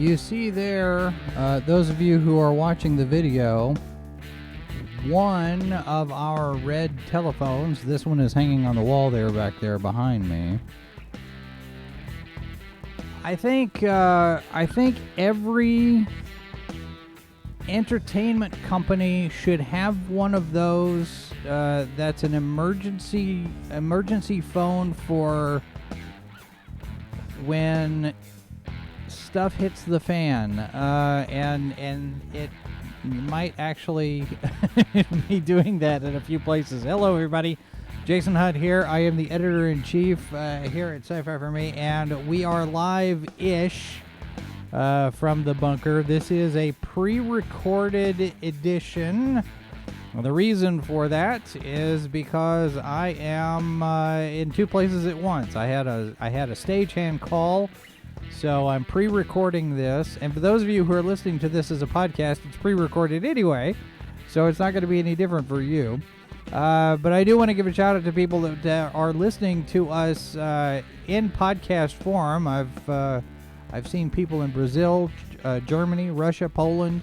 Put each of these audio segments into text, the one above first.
You see there, those of you who are watching the video, one of our red telephones, this one is hanging on the wall there back there behind me. I think every entertainment company should have one of those. That's an emergency phone for when stuff hits the fan, and it might actually be doing that in a few places. Hello, everybody. Jason Hutt here. I am the editor-in-chief here at Sci-Fi for Me, and we are live-ish from the bunker. This is a pre-recorded edition. Well, the reason for that is because I am in two places at once. I had a stagehand call, so I'm pre-recording this. And for those of you who are listening to this as a podcast, it's pre-recorded anyway, so it's not going to be any different for you. But I do want to give a shout out to people that are listening to us in podcast form. I've seen people in Brazil, Germany, Russia, Poland.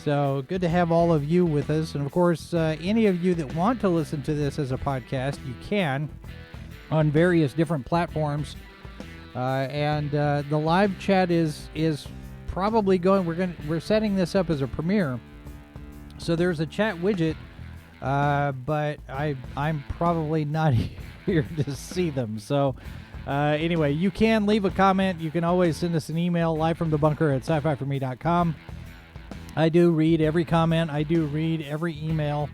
So good to have all of you with us. And of course, any of you that want to listen to this as a podcast, you can on various different platforms. And the live chat is probably going. We're setting this up as a premiere. So there's a chat widget, but I'm probably not here to see them. So anyway, you can leave a comment. You can always send us an email, livefromthebunker@sci-fi4me.com. I do read every comment. I do read every email.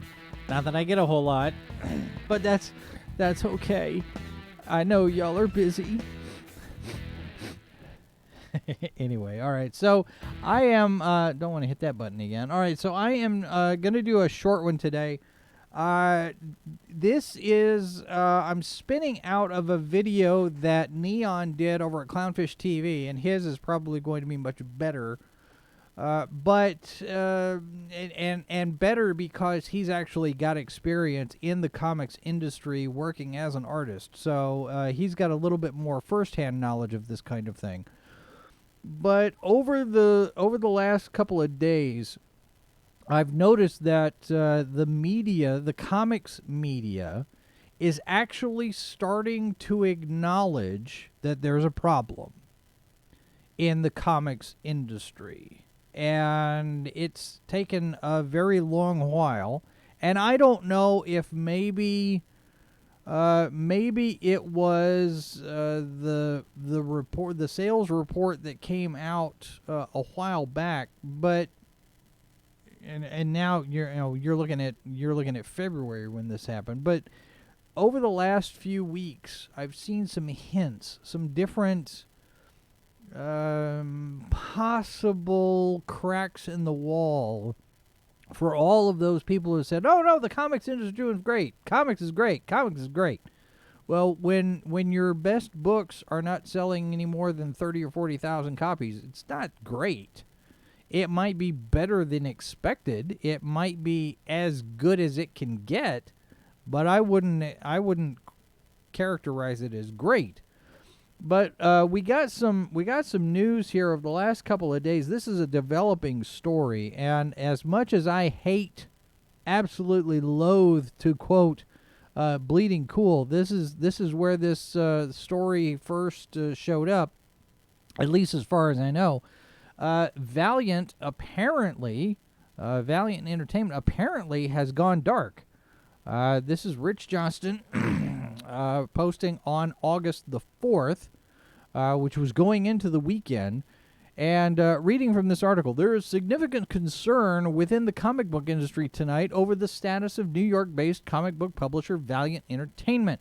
Not that I get a whole lot, but that's okay. I know y'all are busy. Anyway, all right. So I am don't want to hit that button again. All right. So I am going to do a short one today. This is I'm spinning out of a video that Neon did over at Clownfish TV, and his is probably going to be much better. But better because he's actually got experience in the comics industry working as an artist. So he's got a little bit more firsthand knowledge of this kind of thing. But over the last couple of days, I've noticed that the comics media, is actually starting to acknowledge that there's a problem in the comics industry. And it's taken a very long while. And I don't know if maybe it was the report, the sales report that came out a while back, but and now you're looking at February when this happened. But over the last few weeks, I've seen some hints, some different possible cracks in the wall for all of those people who said, "Oh no, the comics industry is great. Comics is great. Comics is great." Well, when your best books are not selling any more than 30 or 40,000 copies, it's not great. It might be better than expected. It might be as good as it can get, but I wouldn't characterize it as great. But we got some news here of the last couple of days. This is a developing story, and as much as I absolutely loathe to quote Bleeding Cool, this is where this story first showed up, at least as far as I know. Valiant Entertainment apparently has gone dark. This is Rich Johnston posting on August the 4th, which was going into the weekend. And reading from this article, there is significant concern within the comic book industry tonight over the status of New York-based comic book publisher Valiant Entertainment.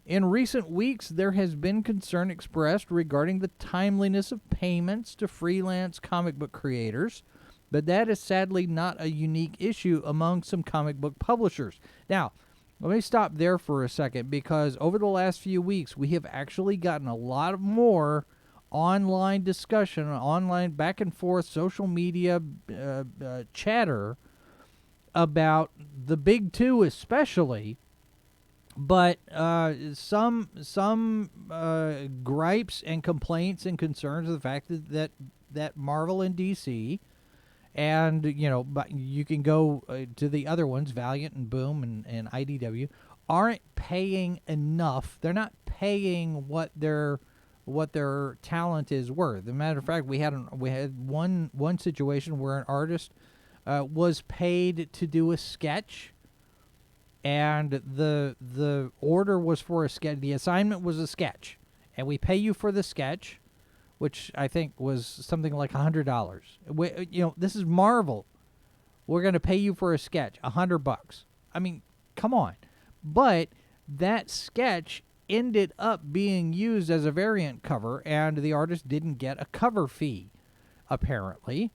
In recent weeks, there has been concern expressed regarding the timeliness of payments to freelance comic book creators, but that is sadly not a unique issue among some comic book publishers. Now, let me stop there for a second, because over the last few weeks, we have actually gotten a lot more online discussion, online back and forth, social media chatter about the big two especially, but some gripes and complaints and concerns of the fact that that Marvel and DC, and but you can go to the other ones, Valiant and Boom and IDW, aren't paying enough. They're not paying what their talent is worth. As a matter of fact, we had one situation where an artist was paid to do a sketch, and the order was for a sketch. The assignment was a sketch, and we pay you for the sketch, which I think was something like $100. This is Marvel. We're going to pay you for a sketch, $100. I mean, come on. But that sketch ended up being used as a variant cover, and the artist didn't get a cover fee, apparently.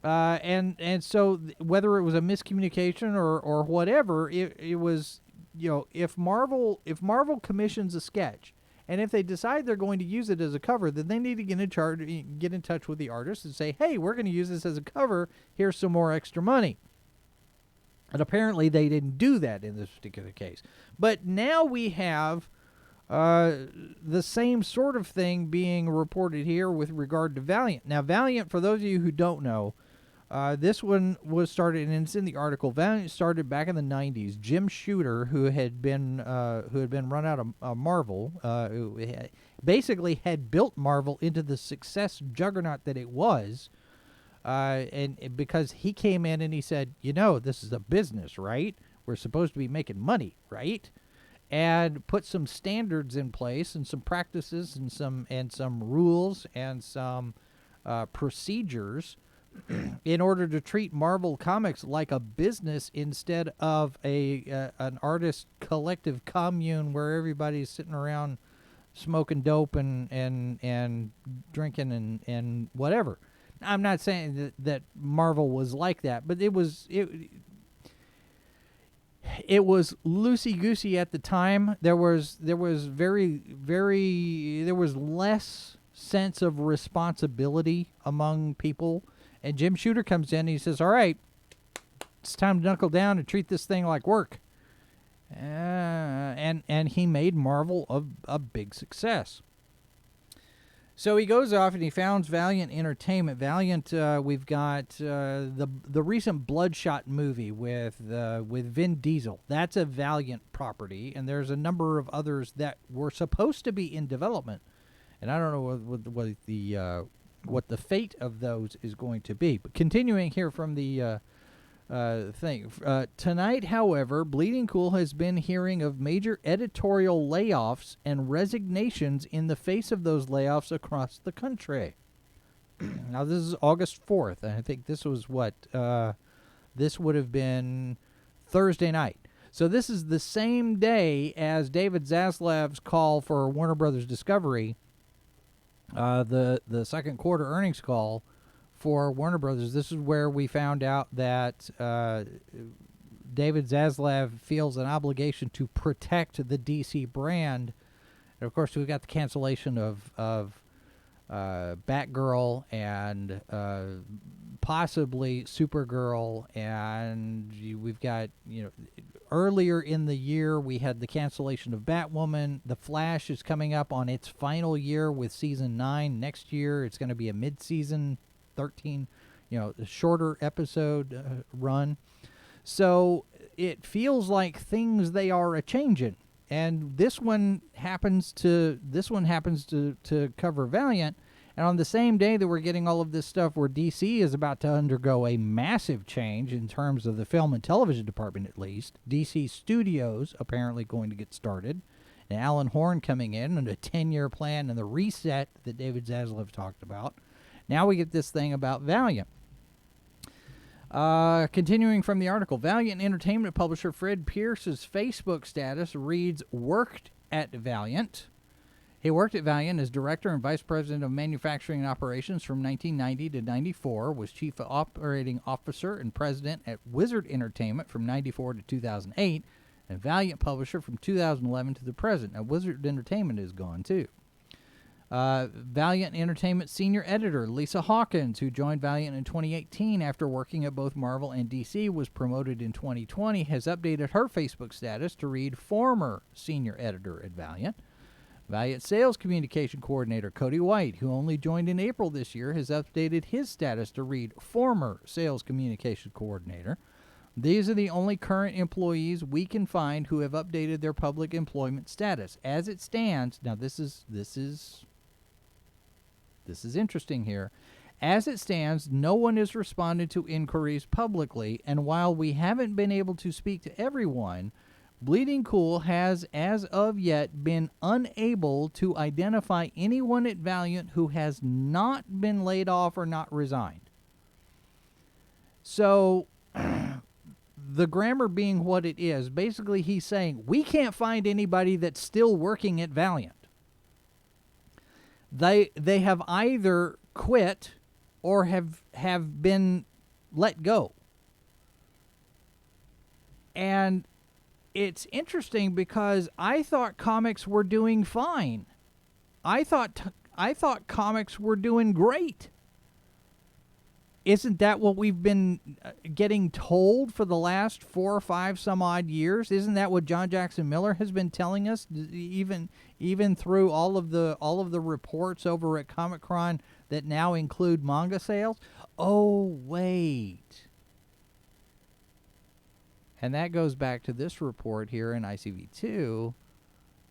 And so whether it was a miscommunication or whatever, it was, if Marvel commissions a sketch, and if they decide they're going to use it as a cover, then they need to get in touch with the artist and say, hey, we're going to use this as a cover. Here's some more extra money. And apparently they didn't do that in this particular case. But now we have the same sort of thing being reported here with regard to Valiant. Now, Valiant, for those of you who don't know, this one was started, and it's in the article. Valiant started back in the 90s. Jim Shooter, who had been run out of Marvel, who basically had built Marvel into the success juggernaut that it was, and because he came in and he said, this is a business, right? We're supposed to be making money, right? And put some standards in place and some practices and some rules and some procedures in order to treat Marvel Comics like a business instead of an artist collective commune where everybody's sitting around smoking dope and drinking and whatever. I'm not saying that Marvel was like that, but it was loosey-goosey at the time. There was less sense of responsibility among people. And Jim Shooter comes in and he says, all right, it's time to knuckle down and treat this thing like work. And he made Marvel a big success. So he goes off and he founds Valiant Entertainment. Valiant, we've got the recent Bloodshot movie with Vin Diesel. That's a Valiant property, and there's a number of others that were supposed to be in development. And I don't know what the fate of those is going to be. But continuing here from the thing. Tonight, however, Bleeding Cool has been hearing of major editorial layoffs and resignations in the face of those layoffs across the country. Now, this is August 4th, and I think this was this would have been Thursday night. So this is the same day as David Zaslav's call for Warner Brothers Discovery, the second quarter earnings call for Warner Brothers. This is where we found out that David Zaslav feels an obligation to protect the DC brand. And of course, we've got the cancellation of Batgirl and possibly Supergirl, and we've got, earlier in the year we had the cancellation of Batwoman. The Flash is coming up on its final year with season 9 next year. It's going to be a mid-season 13, shorter episode run. So it feels like things they are a-changing. And this one happens to cover Valiant. And on the same day that we're getting all of this stuff where DC is about to undergo a massive change in terms of the film and television department, at least, DC Studios apparently going to get started, and Alan Horn coming in and a 10-year plan and the reset that David Zaslav talked about. Now we get this thing about Valiant. Continuing from the article, Valiant Entertainment publisher Fred Pierce's Facebook status reads, worked at Valiant. He worked at Valiant as director and vice president of manufacturing and operations from 1990 to 94, was chief operating officer and president at Wizard Entertainment from 94 to 2008, and Valiant publisher from 2011 to the present. Now, Wizard Entertainment is gone, too. Valiant Entertainment senior editor Lisa Hawkins, who joined Valiant in 2018 after working at both Marvel and DC, was promoted in 2020, has updated her Facebook status to read former senior editor at Valiant. Valiant Sales Communication Coordinator Cody White, who only joined in April this year, has updated his status to read Former Sales Communication Coordinator. These are the only current employees we can find who have updated their public employment status. As it stands, now this is interesting here. As it stands, no one has responded to inquiries publicly, and while we haven't been able to speak to everyone, Bleeding Cool has, as of yet, been unable to identify anyone at Valiant who has not been laid off or not resigned. So, the grammar being what it is, basically he's saying, we can't find anybody that's still working at Valiant. They have either quit or have been let go. And it's interesting because I thought comics were doing fine. I thought comics were doing great. Isn't that what we've been getting told for the last 4 or 5 some odd years? Isn't that what John Jackson Miller has been telling us, even through all of the reports over at Comic-Con that now include manga sales? Oh, wait. And that goes back to this report here in ICV2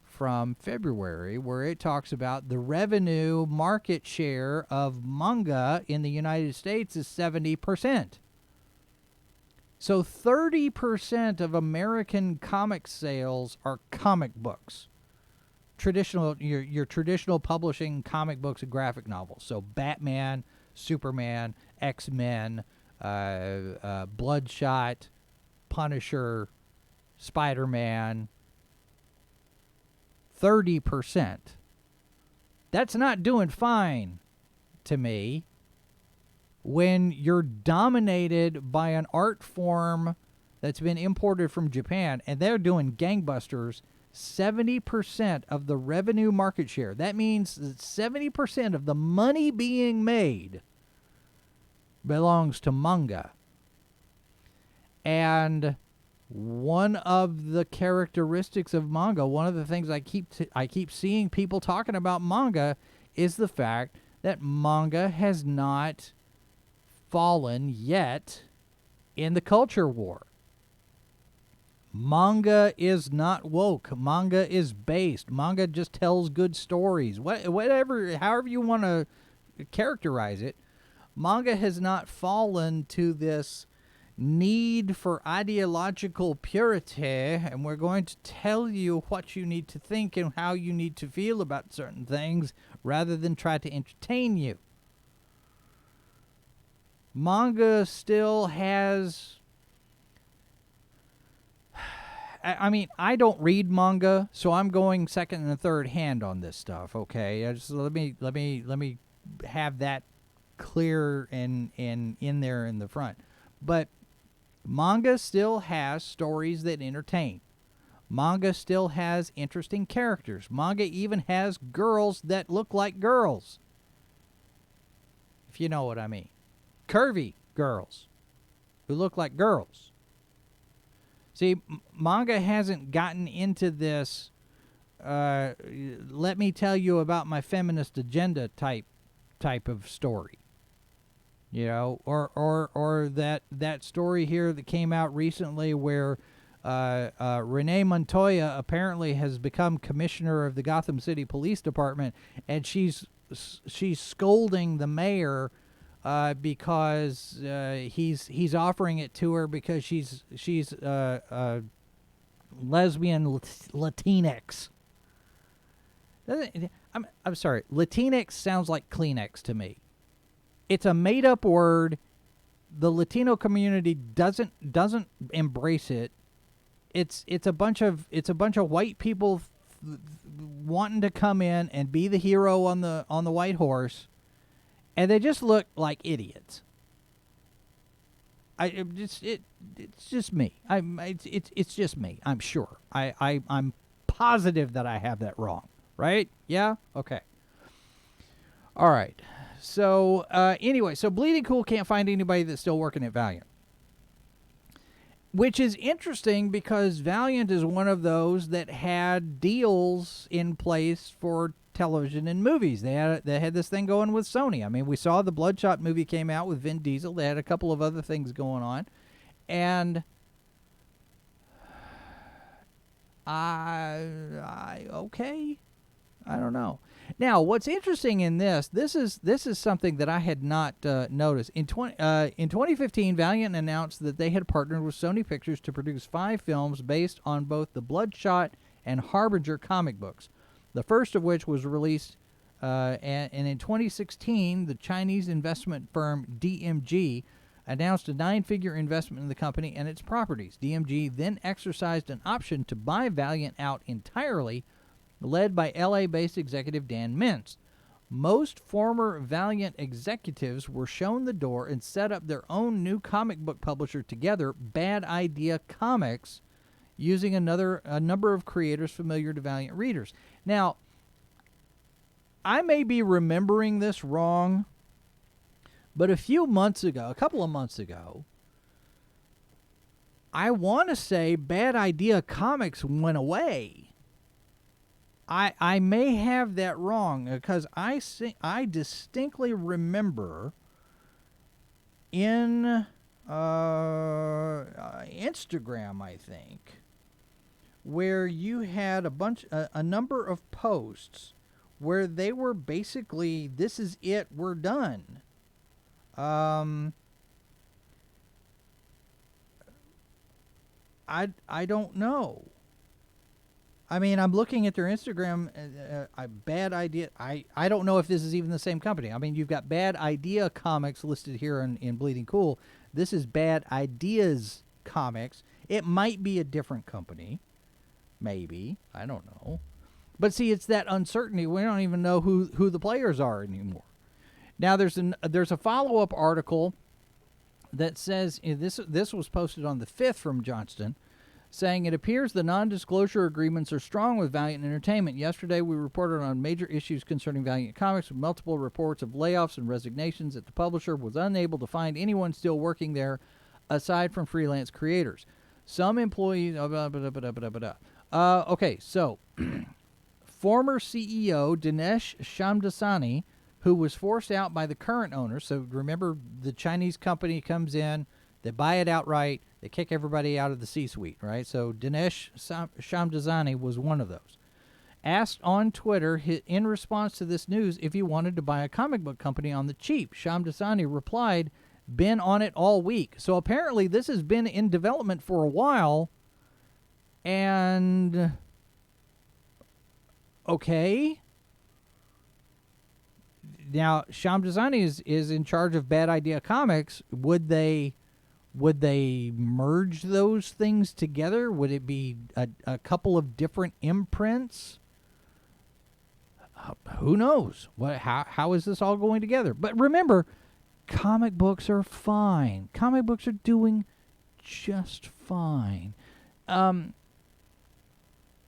from February, where it talks about the revenue market share of manga in the United States is 70%. So 30% of American comic sales are comic books. Your traditional publishing comic books and graphic novels. So Batman, Superman, X-Men, Bloodshot, Punisher, Spider-Man. 30%. That's not doing fine to me when you're dominated by an art form that's been imported from Japan and they're doing gangbusters. 70% of the revenue market share. That means that 70% of the money being made belongs to manga. And one of the characteristics of manga, one of the things I keep seeing people talking about manga, is the fact that manga has not fallen yet in the culture war. Manga is not woke. Manga is based. Manga just tells good stories. However you want to characterize it, manga has not fallen to this need for ideological purity, and we're going to tell you what you need to think and how you need to feel about certain things rather than try to entertain you. Manga still has... I mean, I don't read manga, so I'm going second and third hand on this stuff, okay? Let me have that clear and in there in the front. But manga still has stories that entertain. Manga still has interesting characters. Manga even has girls that look like girls. If you know what I mean. Curvy girls who look like girls. See, manga hasn't gotten into this, let me tell you about my feminist agenda type of story. You know, or that story here that came out recently where Renee Montoya apparently has become commissioner of the Gotham City Police Department, and she's scolding the mayor because he's offering it to her because she's lesbian Latinx. I'm sorry, Latinx sounds like Kleenex to me. It's a made-up word. The Latino community doesn't embrace it. It's a bunch of white people wanting to come in and be the hero on the white horse, and they just look like idiots. It's just me. It's just me. I'm sure. I'm positive that I have that wrong. Right? Yeah. Okay. All right. So anyway, so Bleeding Cool can't find anybody that's still working at Valiant. Which is interesting because Valiant is one of those that had deals in place for television and movies. They had this thing going with Sony. I mean, we saw the Bloodshot movie came out with Vin Diesel. They had a couple of other things going on. And okay, I don't know. Now, what's interesting in this is something that I had not noticed. In 2015, Valiant announced that they had partnered with Sony Pictures to produce 5 films based on both the Bloodshot and Harbinger comic books. The first of which was released, and in 2016, the Chinese investment firm DMG announced a 9-figure investment in the company and its properties. DMG then exercised an option to buy Valiant out entirely, led by LA-based executive Dan Mintz. Most former Valiant executives were shown the door and set up their own new comic book publisher together, Bad Idea Comics, using a number of creators familiar to Valiant readers. Now, I may be remembering this wrong, but a couple of months ago, I want to say Bad Idea Comics went away. I may have that wrong because I distinctly remember in Instagram, I think, where you had a number of posts where they were basically, this is it, we're done. I don't know. I mean, I'm looking at their Instagram. Bad Idea. I don't know if this is even the same company. I mean, you've got Bad Idea Comics listed here in Bleeding Cool. This is Bad Ideas Comics. It might be a different company. Maybe. I don't know. But see, it's that uncertainty. We don't even know who the players are anymore. Now, there's a follow-up article that says, this was posted on the 5th from Johnston, saying it appears the non-disclosure agreements are strong with Valiant Entertainment. Yesterday, we reported on major issues concerning Valiant Comics with multiple reports of layoffs and resignations that the publisher was unable to find anyone still working there aside from freelance creators. Some employees... okay, so former CEO Dinesh Shamdasani, who was forced out by the current owner, so remember the Chinese company comes in, they buy it outright, they kick everybody out of the C-suite, right? So Dinesh Shamdasani was one of those. Asked on Twitter in response to this news if he wanted to buy a comic book company on the cheap. Shamdasani replied, "Been on it all week." So apparently this has been in development for a while, and okay. Now, Shamdasani is in charge of Bad Idea Comics. Would they merge those things together? Would it be a couple of different imprints? Who knows? How is this all going together? But remember, comic books are fine. Comic books are doing just fine.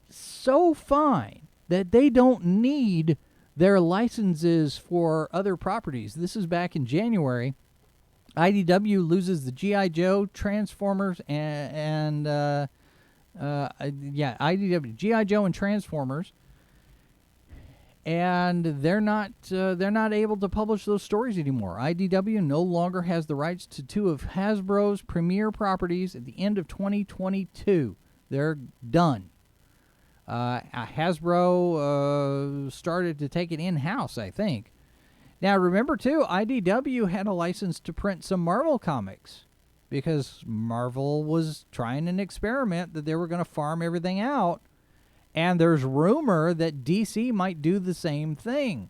So fine that they don't need their licenses for other properties. This is back in January. IDW loses the G.I. Joe, Transformers, IDW, G.I. Joe and Transformers, and they're not able to publish those stories anymore. IDW no longer has the rights to 2 of Hasbro's premier properties at the end of 2022. They're done. Hasbro started to take it in-house, I think. Now, remember, too, IDW had a license to print some Marvel comics because Marvel was trying an experiment that they were going to farm everything out, and there's rumor that DC might do the same thing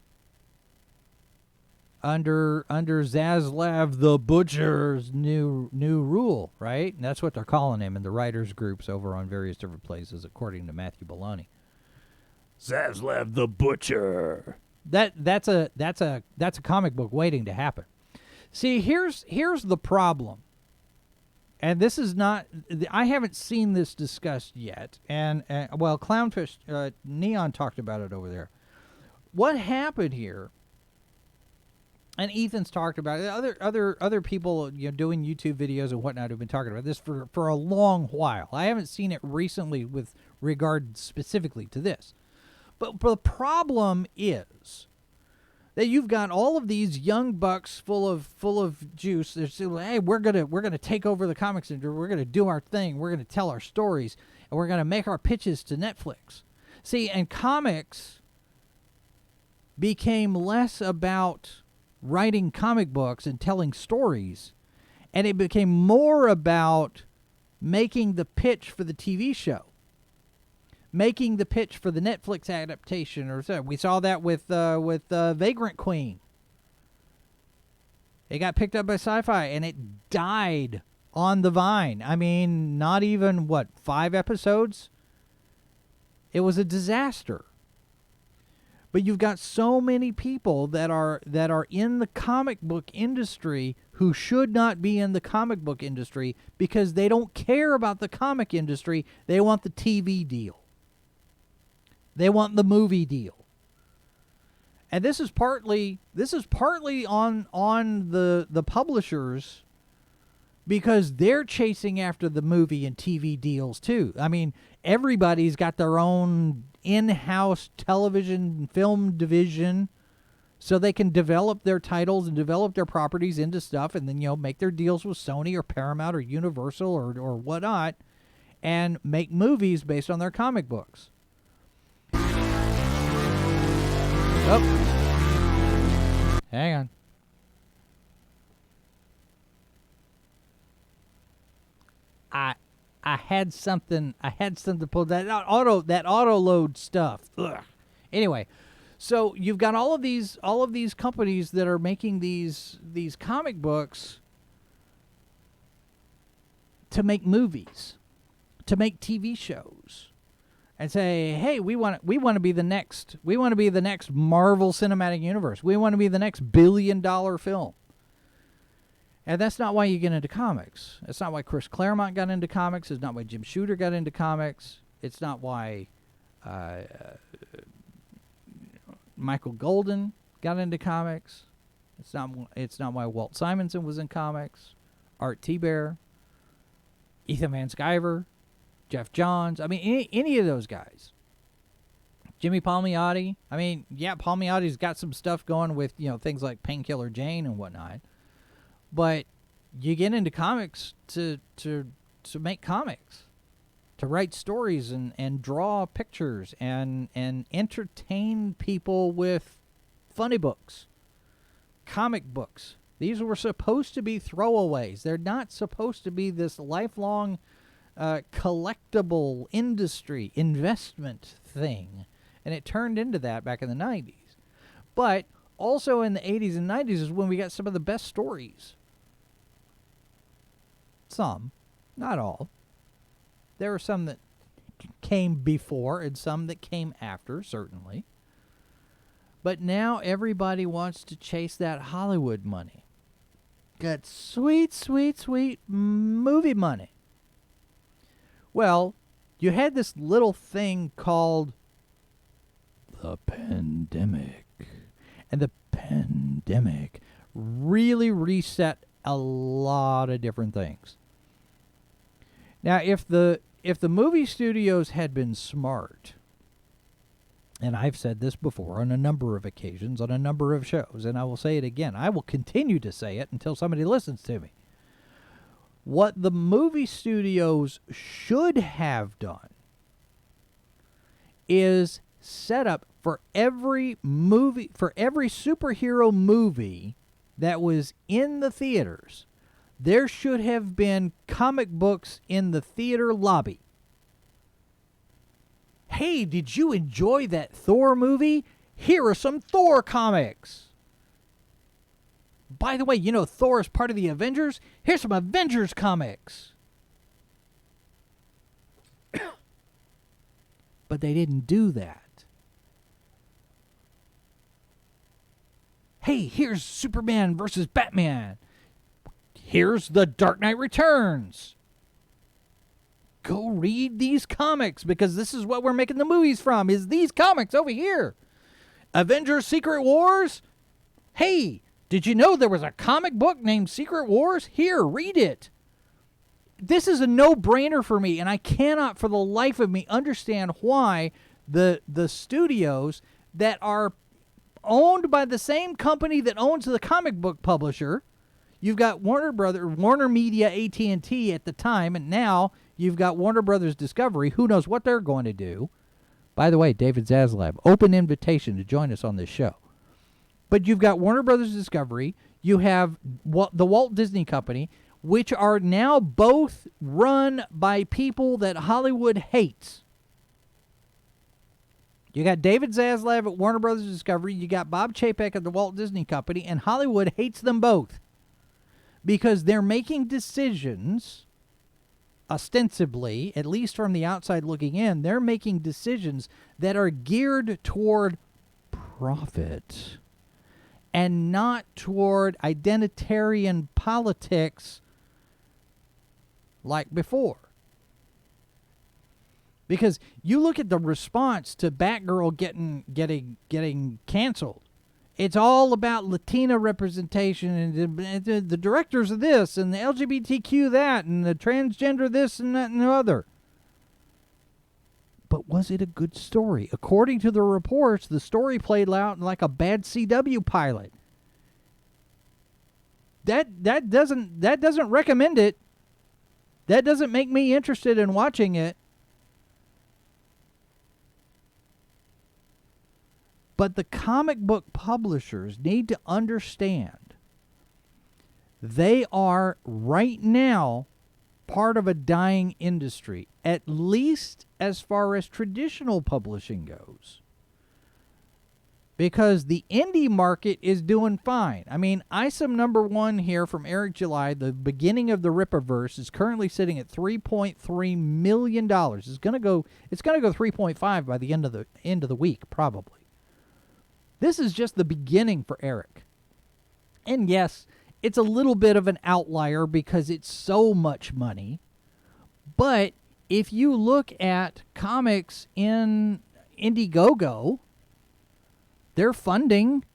under Zaslav the Butcher's new rule, right? And that's what they're calling him in the writers' groups over on various different places, according to Matthew Belloni. Zaslav the Butcher. That's a comic book waiting to happen. See, here's the problem, and this is not. I haven't seen this discussed yet, and well, Clownfish Neon talked about it over there. What happened here and Ethan's talked about it. Other people, doing YouTube videos and whatnot have been talking about this for a long while. I haven't seen it recently with regard specifically to this. But the problem is that you've got all of these young bucks full of juice. They're saying, hey, we're gonna take over the comics industry. We're gonna do our thing. We're gonna tell our stories, and we're gonna make our pitches to Netflix. See, and comics became less about writing comic books and telling stories, and it became more about making the pitch for the TV show, making the pitch for the Netflix adaptation. Or so. We saw that with Vagrant Queen. It got picked up by Sci-Fi, and it died on the vine. I mean, not even 5 episodes. It was a disaster. But you've got so many people that are in the comic book industry who should not be in the comic book industry because they don't care about the comic industry. They want the TV deal. They want the movie deal. And this is partly on the publishers, because they're chasing after the movie and TV deals too. I mean, everybody's got their own in-house television film division, so they can develop their titles and develop their properties into stuff, and then make their deals with Sony or Paramount or Universal or whatnot, and make movies based on their comic books. Oh, hang on. I had something pulled that auto load stuff. Ugh. Anyway, so you've got all of these companies that are making these comic books to make movies, to make TV shows, and say, hey, we want to be the next Marvel Cinematic Universe. We want to be the next $1 billion film. And that's not why you get into comics. It's not why Chris Claremont got into comics. It's not why Jim Shooter got into comics. It's not why Michael Golden got into comics. It's not why Walt Simonson was in comics. Art T-Bear, Ethan Van Sciver, Jeff Johns. I mean, any of those guys. Jimmy Palmiotti. I mean, yeah, Palmiotti's got some stuff going with things like Painkiller Jane and whatnot. But you get into comics to make comics, to write stories and draw pictures and entertain people with funny books, comic books. These were supposed to be throwaways. They're not supposed to be this lifelong collectible industry investment thing. And it turned into that back in the 90s. But also in the 80s and 90s is when we got some of the best stories. Some, not all. There were some that came before and some that came after, certainly. But now everybody wants to chase that Hollywood money. Got sweet, sweet, sweet movie money. Well, you had this little thing called the pandemic. And the pandemic really reset a lot of different things. Now, if the movie studios had been smart, and I've said this before on a number of occasions, on a number of shows, and I will say it again. I will continue to say it until somebody listens to me. What the movie studios should have done is set up for every superhero movie that was in the theaters, there should have been comic books in the theater lobby. Hey, did you enjoy that Thor movie? Here are some Thor comics. By the way, Thor is part of the Avengers? Here's some Avengers comics. But they didn't do that. Hey, here's Superman versus Batman. Here's The Dark Knight Returns. Go read these comics, because this is what we're making the movies from, is these comics over here. Avengers Secret Wars. Hey, Did you know there was a comic book named Secret Wars? Here, read it. This is a no-brainer for me, and I cannot for the life of me understand why the studios that are owned by the same company that owns the comic book publisher, you've got Warner Media, AT&T at the time, and now you've got Warner Brothers Discovery. Who knows what they're going to do? By the way, David Zaslav, open invitation to join us on this show. But you've got Warner Brothers Discovery, you have the Walt Disney Company, which are now both run by people that Hollywood hates. You got David Zaslav at Warner Brothers Discovery, you got Bob Chapek at the Walt Disney Company, and Hollywood hates them both because they're making decisions, ostensibly, at least from the outside looking in, they're making decisions that are geared toward profit and not toward identitarian politics like before. Because you look at the response to Batgirl getting canceled. It's all about Latina representation and the directors of this and the LGBTQ that and the transgender this and that and the other. But was it a good story? According to the reports, the story played out like a bad CW pilot. That doesn't recommend it. That doesn't make me interested in watching it. But the comic book publishers need to understand they are right now part of a dying industry, at least as far as traditional publishing goes. Because the indie market is doing fine. I mean, ISOM #1 here from Eric July, the beginning of the Rippaverse, is currently sitting at $3.3 million. It's gonna go 3.5 by the end of the week, probably. This is just the beginning for Eric. And yes, it's a little bit of an outlier because it's so much money. But if you look at comics in Indiegogo, they're funding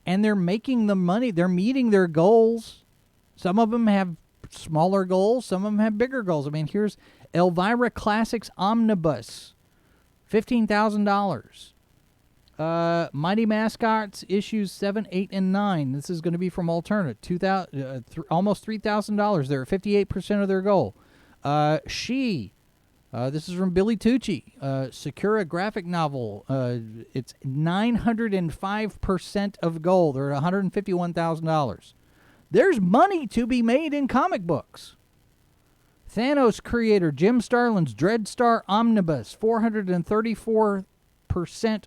and they're making the money. They're meeting their goals. Some of them have smaller goals. Some of them have bigger goals. I mean, here's Elvira Classics Omnibus, $15,000. Mighty Mascots issues 7, 8, and 9. This is going to be from Alternate. Almost $3,000. They're at 58% of their goal. This is from Billy Tucci. Sakura graphic novel. It's 905% of goal. They're at $151,000. There's money to be made in comic books. Thanos creator Jim Starlin's Dreadstar Omnibus, 434%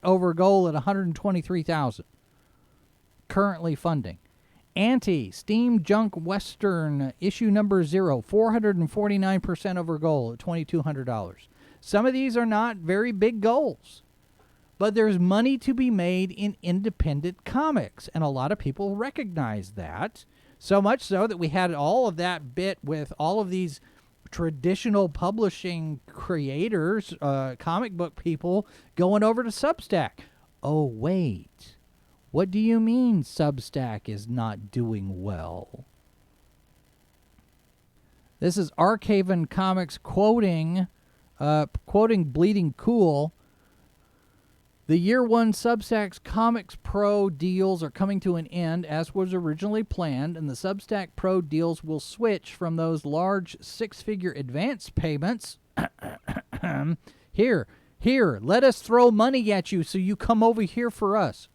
over goal at $123,000. Currently funding. Steam Junk Western, issue number 0, 449% over goal at $2,200. Some of these are not very big goals, but there's money to be made in independent comics, and a lot of people recognize that. So much so that we had all of that bit with all of these traditional publishing creators, comic book people, going over to Substack. Oh, wait. What do you mean Substack is not doing well? This is Archaven Comics quoting Bleeding Cool. The Year 1 Substack's Comics Pro deals are coming to an end as was originally planned, and the Substack Pro deals will switch from those large six-figure advance payments. Here, let us throw money at you so you come over here for us.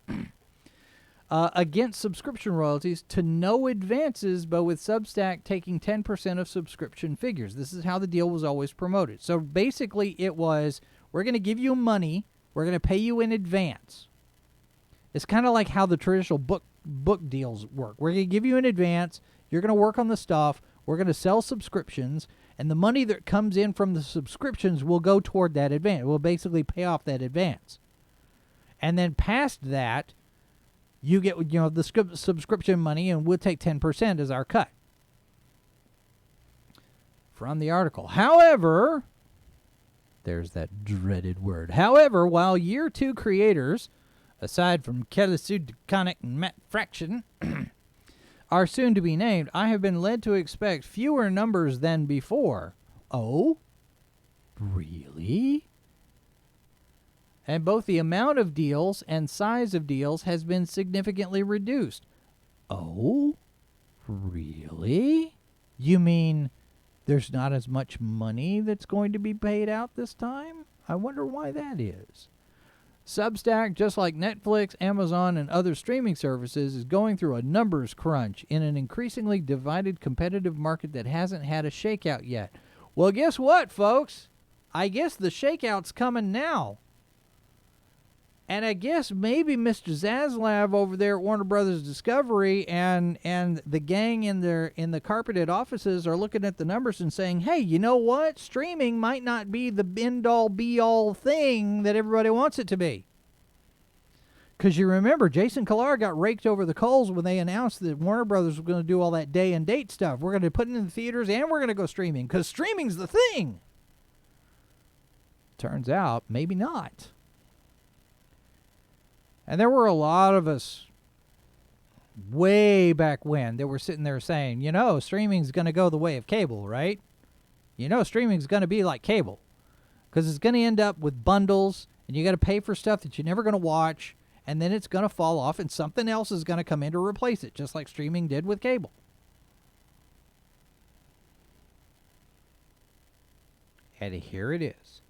Against subscription royalties to no advances, but with Substack taking 10% of subscription figures. This is how the deal was always promoted. So basically it was, we're going to give you money, we're going to pay you in advance. It's kind of like how the traditional book deals work. We're going to give you in advance, you're going to work on the stuff, we're going to sell subscriptions, and the money that comes in from the subscriptions will go toward that advance. It will basically pay off that advance. And then past that, you get, the subscription money, and we'll take 10% as our cut. From the article. However, there's that dreaded word. However, while Year 2 creators aside from Kelly Sue DeConnick and Matt Fraction, are soon to be named, I have been led to expect fewer numbers than before. Oh? Really? And both the amount of deals and size of deals has been significantly reduced. Oh? Really? You mean there's not as much money that's going to be paid out this time? I wonder why that is. Substack, just like Netflix, Amazon, and other streaming services, is going through a numbers crunch in an increasingly divided competitive market that hasn't had a shakeout yet. Well, guess what, folks? I guess the shakeout's coming now. And I guess maybe Mr. Zaslav over there at Warner Brothers Discovery and the gang in the carpeted offices are looking at the numbers and saying, hey, you know what? Streaming might not be the end-all, be-all thing that everybody wants it to be. Because you remember, Jason Kilar got raked over the coals when they announced that Warner Brothers was going to do all that day and date stuff. We're going to put it in the theaters and we're going to go streaming because streaming's the thing. Turns out, maybe not. And there were a lot of us way back when that were sitting there saying, you know, streaming's going to go the way of cable, right? You know, streaming's going to be like cable because it's going to end up with bundles and you got to pay for stuff that you're never going to watch, and then it's going to fall off and something else is going to come in to replace it, just like streaming did with cable. And here it is.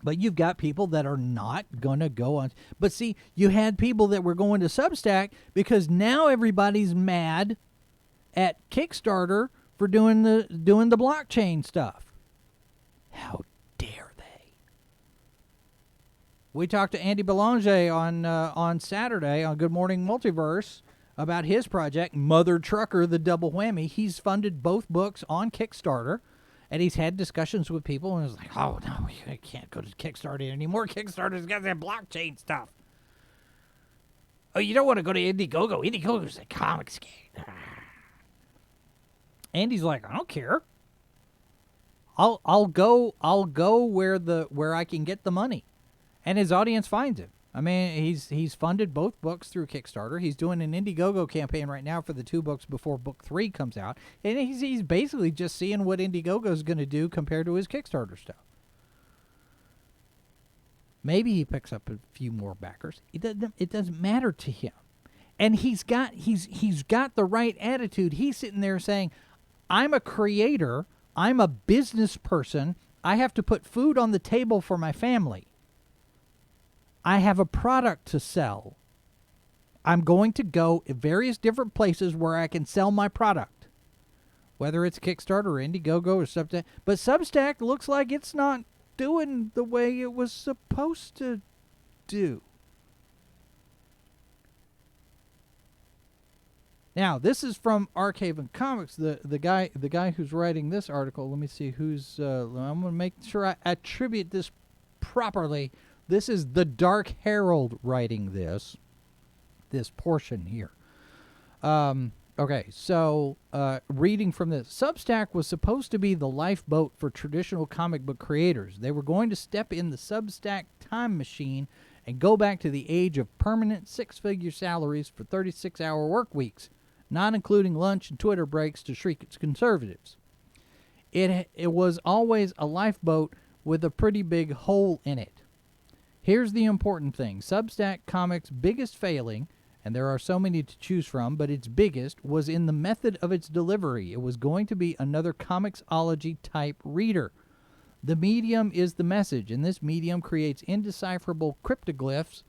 But you've got people that are not going to go on. But see, you had people that were going to Substack because now everybody's mad at Kickstarter for doing the blockchain stuff. How dare they? We talked to Andy Belanger on Saturday on Good Morning Multiverse about his project, Mother Trucker, the Double Whammy. He's funded both books on Kickstarter. And he's had discussions with people, and it's like, oh, no, I can't go to Kickstarter anymore. Kickstarter's got that blockchain stuff. Oh, you don't want to go to Indiegogo. Indiegogo's a comics game. Andy's like, I don't care. I'll go where I can get the money. And his audience finds him. I mean, he's funded both books through Kickstarter. He's doing an Indiegogo campaign right now for the 2 books before book 3 comes out. And he's basically just seeing what Indiegogo is going to do compared to his Kickstarter stuff. Maybe he picks up a few more backers. It doesn't matter to him. And he's got the right attitude. He's sitting there saying, I'm a creator. I'm a business person. I have to put food on the table for my family. I have a product to sell. I'm going to go at various different places where I can sell my product, whether it's Kickstarter or Indiegogo or Substack. But Substack looks like it's not doing the way it was supposed to do. Now, this is from Archaven Comics. The guy who's writing this article. Let me see who's. I'm going to make sure I attribute this properly. This is the Dark Herald writing this portion here. Okay, so reading from this. Substack was supposed to be the lifeboat for traditional comic book creators. They were going to step in the Substack time machine and go back to the age of permanent 6-figure salaries for 36-hour work weeks, not including lunch and Twitter breaks to shriek at conservatives. It was always a lifeboat with a pretty big hole in it. Here's the important thing. Substack Comics' biggest failing, and there are so many to choose from, but its biggest, was in the method of its delivery. It was going to be another Comixology-type reader. The medium is the message, and this medium creates indecipherable cryptoglyphs.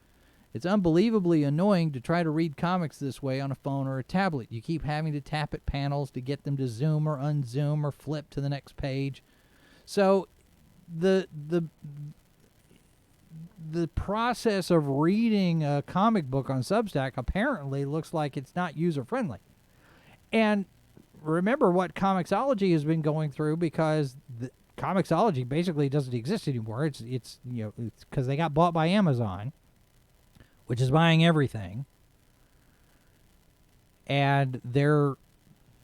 It's unbelievably annoying to try to read comics this way on a phone or a tablet. You keep having to tap at panels to get them to zoom or unzoom or flip to the next page. So the process of reading a comic book on Substack apparently looks like it's not user-friendly. And remember what Comixology has been going through, because Comixology basically doesn't exist anymore. It's because they got bought by Amazon, which is buying everything. And they're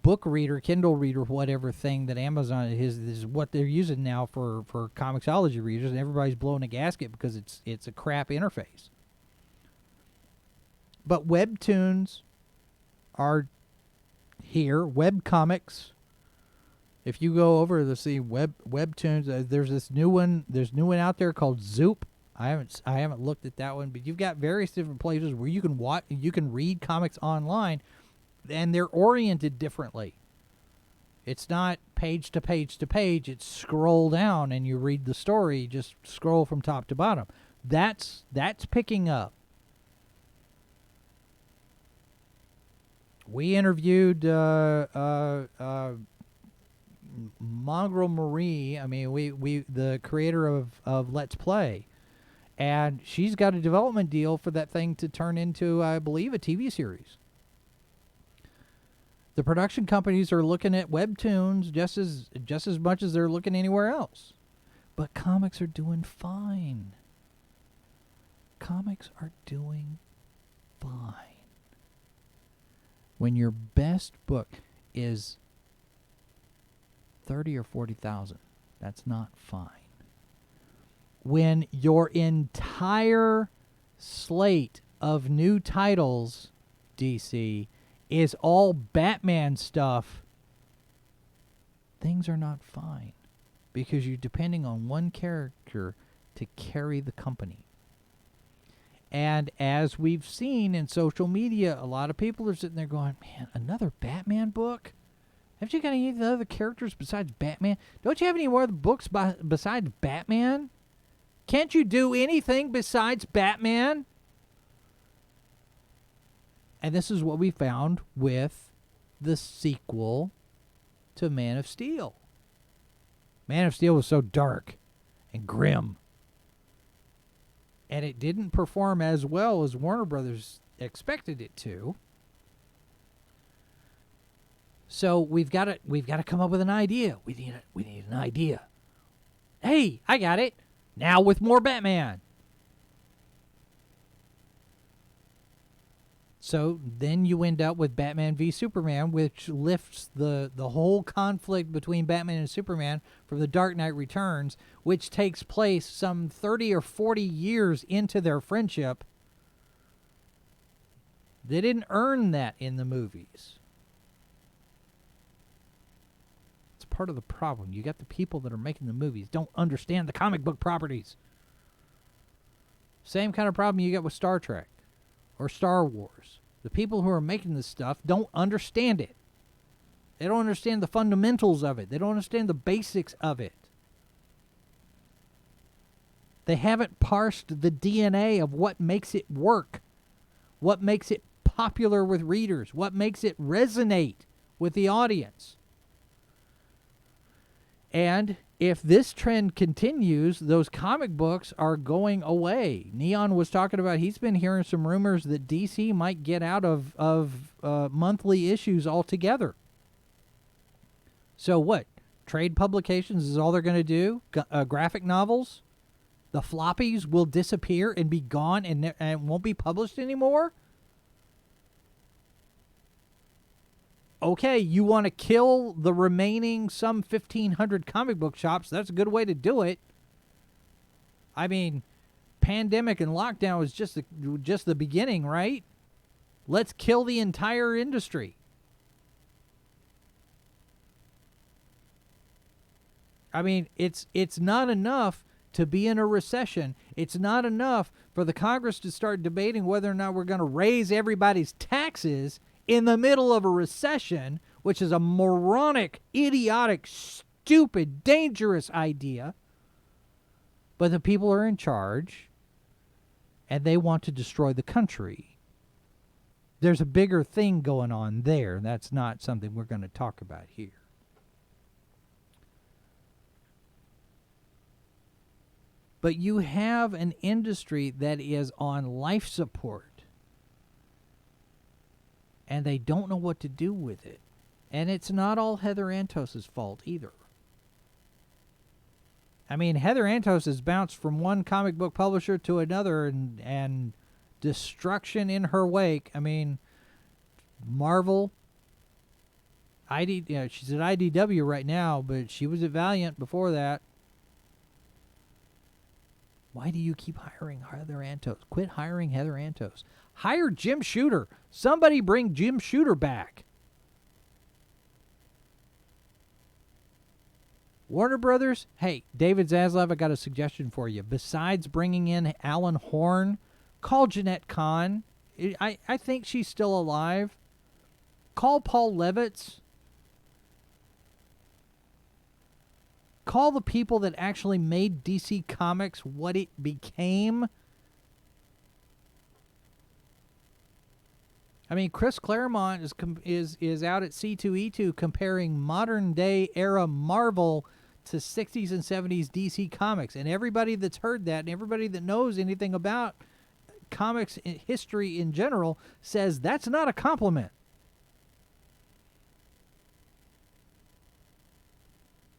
book reader, Kindle reader, whatever thing that Amazon is what they're using now for Comixology readers, and everybody's blowing a gasket because it's a crap interface. But webtoons are here. Web comics. If you go over to see webtoons, there's this new one. There's a new one out there called Zoop. I haven't looked at that one, but you've got various different places where you can read comics online, and they're oriented differently. It's not page to page to page. It's scroll down and you read the story. Just scroll from top to bottom. That's picking up. We interviewed Mongrel Marie. I mean, we the creator of Let's Play, and she's got a development deal for that thing to turn into, I believe, a TV series. The production companies are looking at webtoons just as much as they're looking anywhere else. But comics are doing fine. Comics are doing fine. When your best book is 30 or 40,000, that's not fine. When your entire slate of new titles, DC, is all Batman stuff, things are not fine, because you're depending on one character to carry the company. And as we've seen in social media, a lot of people are sitting there going, man, another Batman book? Haven't you got any other characters besides Batman? Don't you have any more books besides Batman? Can't you do anything besides Batman? And this is what we found with the sequel to Man of Steel. Man of Steel was so dark and grim. And it didn't perform as well as Warner Brothers expected it to. So we've got to come up with an idea. We need an idea. Hey, I got it. Now with more Batman. So then you end up with Batman v Superman, which lifts the whole conflict between Batman and Superman from The Dark Knight Returns, which takes place some 30 or 40 years into their friendship. They didn't earn that in the movies. It's part of the problem. You got the people that are making the movies don't understand the comic book properties. Same kind of problem you get with Star Trek or Star Wars. The people who are making this stuff don't understand it. They don't understand the fundamentals of it. They don't understand the basics of it. They haven't parsed the DNA of what makes it work, what makes it popular with readers, what makes it resonate with the audience. And if this trend continues, those comic books are going away. Neon was talking about, he's been hearing some rumors that DC might get out of monthly issues altogether. So what? Trade publications is all they're going to do? Graphic novels? The floppies will disappear and be gone and won't be published anymore? Okay, you want to kill the remaining some 1,500 comic book shops. That's a good way to do it. I mean, pandemic and lockdown was just the beginning, right? Let's kill the entire industry. I mean, it's not enough to be in a recession. It's not enough for the Congress to start debating whether or not we're going to raise everybody's taxes in the middle of a recession, which is a moronic, idiotic, stupid, dangerous idea. But the people are in charge, and they want to destroy the country. There's a bigger thing going on there. That's not something we're going to talk about here. But you have an industry that is on life support, and they don't know what to do with it. And it's not all Heather Antos' fault either. I mean, Heather Antos has bounced from one comic book publisher to another and destruction in her wake. I mean, Marvel, She's at IDW right now, but she was at Valiant before that. Why do you keep hiring Heather Antos? Quit hiring Heather Antos. Hire Jim Shooter. Somebody bring Jim Shooter back. Warner Brothers, hey, David Zaslav, I got a suggestion for you. Besides bringing in Alan Horn, call Jeanette Kahn. I think she's still alive. Call Paul Levitz. Call the people that actually made DC Comics what it became. I mean, Chris Claremont is out at C2E2 comparing modern day era Marvel to 60s and 70s DC Comics, and everybody that's heard that and everybody that knows anything about comics history in general says that's not a compliment.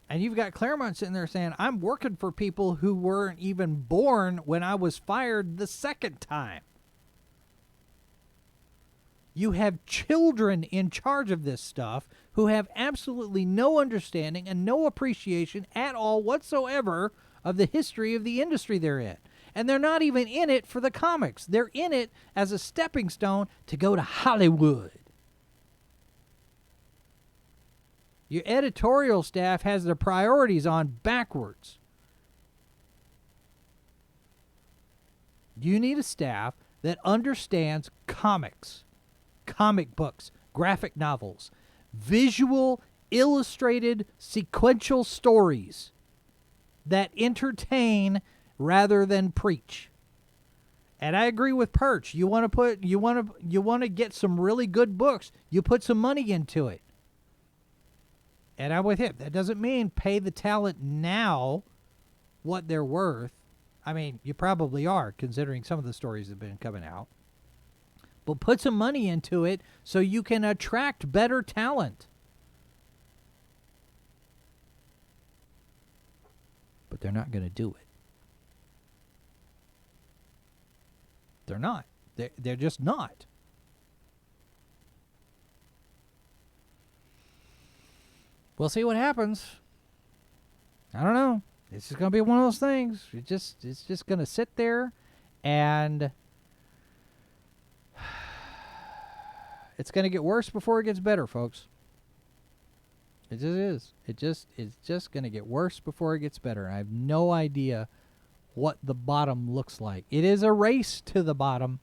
And you've got Claremont sitting there saying, I'm working for people who weren't even born when I was fired the second time. You have children in charge of this stuff who have absolutely no understanding and no appreciation at all whatsoever of the history of the industry they're in. And they're not even in it for the comics. They're in it as a stepping stone to go to Hollywood. Your editorial staff has their priorities on backwards. You need a staff that understands comics, comic books, graphic novels, visual, illustrated, sequential stories that entertain rather than preach. And I agree with Perch. You want to get some really good books, you put some money into it. And I'm with him. That doesn't mean pay the talent now what they're worth. I mean, you probably are, considering some of the stories that have been coming out. But put some money into it so you can attract better talent. But they're not going to do it. They're not. They're just not. We'll see what happens. I don't know. It's just going to be one of those things. It's just going to sit there, and it's going to get worse before it gets better, folks. It just is. It's just going to get worse before it gets better. I have no idea what the bottom looks like. It is a race to the bottom,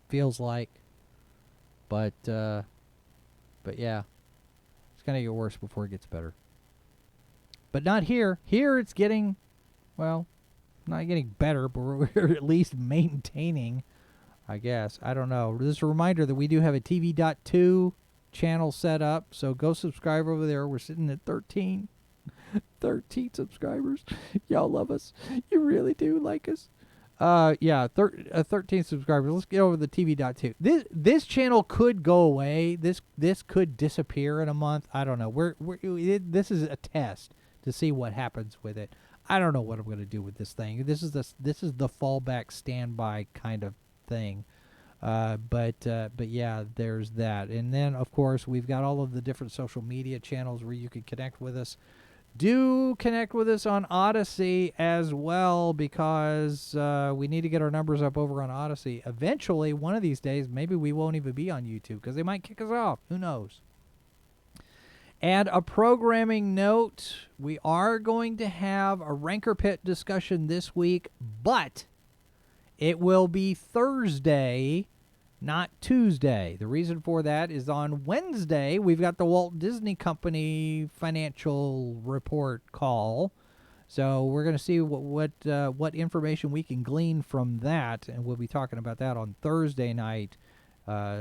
feels like. But yeah. It's going to get worse before it gets better. But not here. Here it's getting, well, not getting better, but we're at least maintaining, I guess. I don't know. Just a reminder that we do have a TV.2 channel set up, so go subscribe over there. We're sitting at 13 subscribers. Y'all love us. You really do like us. 13 subscribers. Let's get over the TV.2. This channel could go away. This could disappear in a month. I don't know. This is a test to see what happens with it. I don't know what I'm going to do with this thing. This is the fallback standby kind of thing. But yeah, there's that. And then of course we've got all of the different social media channels where you can connect with us. Do connect with us on Odyssey as well, because we need to get our numbers up over on Odyssey. Eventually, one of these days, maybe we won't even be on YouTube because they might kick us off. Who knows? And a programming note, we are going to have a Ranker Pit discussion this week, but it will be Thursday, not Tuesday. The reason for that is on Wednesday, we've got the Walt Disney Company financial report call. So we're going to see what information we can glean from that, and we'll be talking about that on Thursday night,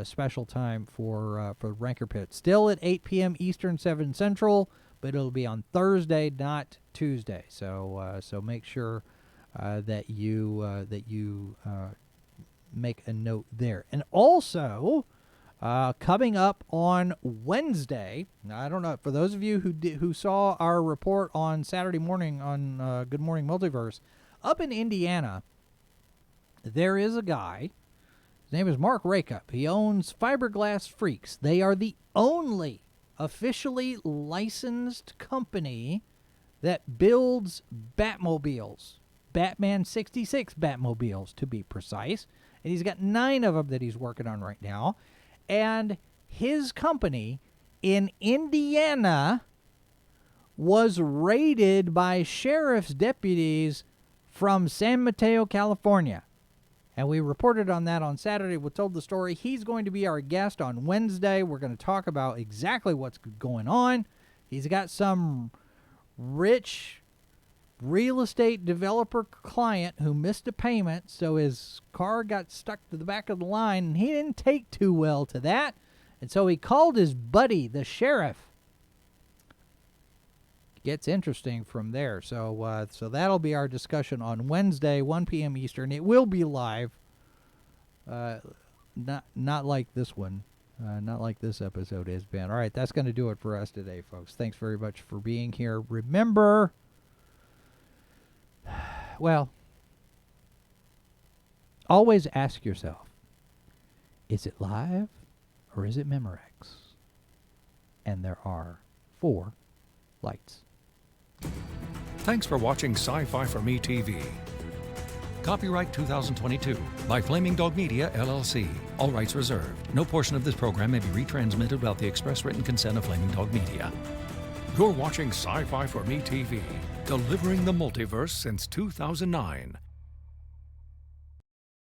special time for Ranker Pit. Still at 8 p.m. Eastern, 7 Central, but it'll be on Thursday, not Tuesday. So make sure that you make a note there. And also, coming up on Wednesday, now I don't know, for those of you who saw our report on Saturday morning on Good Morning Multiverse, up in Indiana, there is a guy. His name is Mark Rakup. He owns Fiberglass Freaks. They are the only officially licensed company that builds Batmobiles. Batman 66 Batmobiles, to be precise. And he's got 9 of them that he's working on right now. And his company in Indiana was raided by sheriff's deputies from San Mateo, California. And we reported on that on Saturday. We told the story. He's going to be our guest on Wednesday. We're going to talk about exactly what's going on. He's got some rich real estate developer client who missed a payment, so his car got stuck to the back of the line, and he didn't take too well to that. And so he called his buddy, the sheriff. Gets interesting from there. So that'll be our discussion on Wednesday, 1 p.m. Eastern. It will be live. Not like this one. Not like this episode has been. All right, that's going to do it for us today, folks. Thanks very much for being here. Remember, well, always ask yourself, is it live or is it Memorex? And there are 4 lights. Thanks for watching Sci-Fi for Me TV. Copyright 2022 by Flaming Dog Media, LLC. All rights reserved. No portion of this program may be retransmitted without the express written consent of Flaming Dog Media. You're watching Sci-Fi for Me TV, delivering the multiverse since 2009.